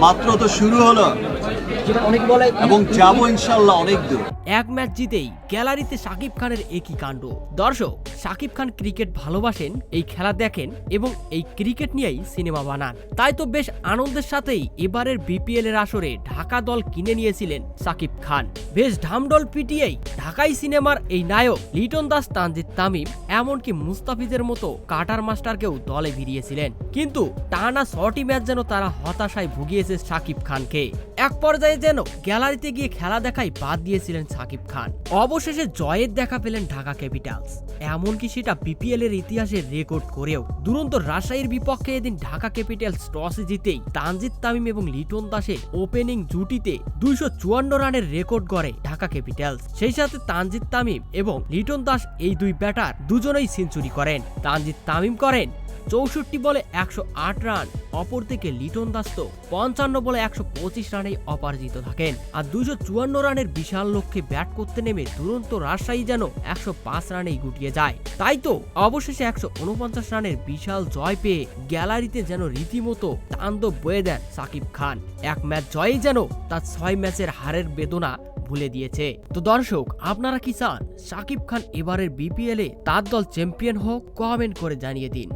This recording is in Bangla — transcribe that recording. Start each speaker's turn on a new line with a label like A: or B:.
A: মাত্র তো শুরু হলো
B: যেটা অনেক বলে
A: এবং যাবো ইনশাল্লাহ অনেক দূর।
C: এক ম্যাচ জিতেই গ্যালারিতে শাকিব খানের একই কাণ্ড। দর্শক, শাকিব খান ক্রিকেট ভালোবাসেন, এই খেলা দেখেন এবং এই ক্রিকেট নিয়েই সিনেমা বানান। তাই তো বেশ আনন্দের সাথেই এবারের বিপিএল এর আসরে ঢাকা দল কিনে নিয়েছিলেন শাকিব খান। বেশ ঢামডল পিটিয়েই ঢাকাই সিনেমার এই নায়ক লিটন দাস, তানজিদ তামিম, এমনকি মুস্তাফিজের মতো কাটার মাস্টারকেও দলে ভিড়িয়েছিলেন। কিন্তু টানা ৬টি ম্যাচ যেন তারা হতাশায় ভুগিয়েছে শাকিব খানকে। এক পর্যায়ে যেন গ্যালারিতে গিয়ে খেলা দেখাই বাদ দিয়েছিলেন শাকিব খান। অবশেষে জয়ের দেখা পেলেন ঢাকা ক্যাপিটালস, এমনকি সেটা বিপিএল এর ইতিহাসে রেকর্ড করেও। দুরন্ত রাজশাহীর বিপক্ষে এদিন ঢাকা ক্যাপিটালস টসে জিতেই তানজিদ তামিম এবং লিটন দাসের ওপেনিং জুটিতে ২৫৪ রানের রেকর্ড গড়ে ঢাকা ক্যাপিটালস। সেই সাথে তানজিদ তামিম এবং লিটন দাস এই দুই ব্যাটার দুজনেই সেঞ্চুরি করেন। তানজিদ তামিম করেন ৬৪ বলে ১০৮ রান, অপরদিকে লিটন দাস তো ৫৫ বলে ১২৫ রানেই অপরাজিত থাকেন। আর ২৫৪ রানের বিশাল লক্ষ্যে ব্যাট করতে নেমে দুরন্ত রাজশাহী যেন ১০৫ রানেই গুটিয়ে যায়। তাই তো অবশেষে ১৪৯ রানের বিশাল জয় পেয়ে গ্যালারিতে যেন রীতিমতো তাণ্ডব বয়ে দেন শাকিব খান। এক ম্যাচ জয়ই যেন তার ৬ ম্যাচের হারের বেদনা ভুলে দিয়েছে। তো দর্শক, আপনারা কি চান শাকিব খান এবারের বিপিএল এ তার দল চ্যাম্পিয়ন হোক? কমেন্ট করে জানিয়ে দিন।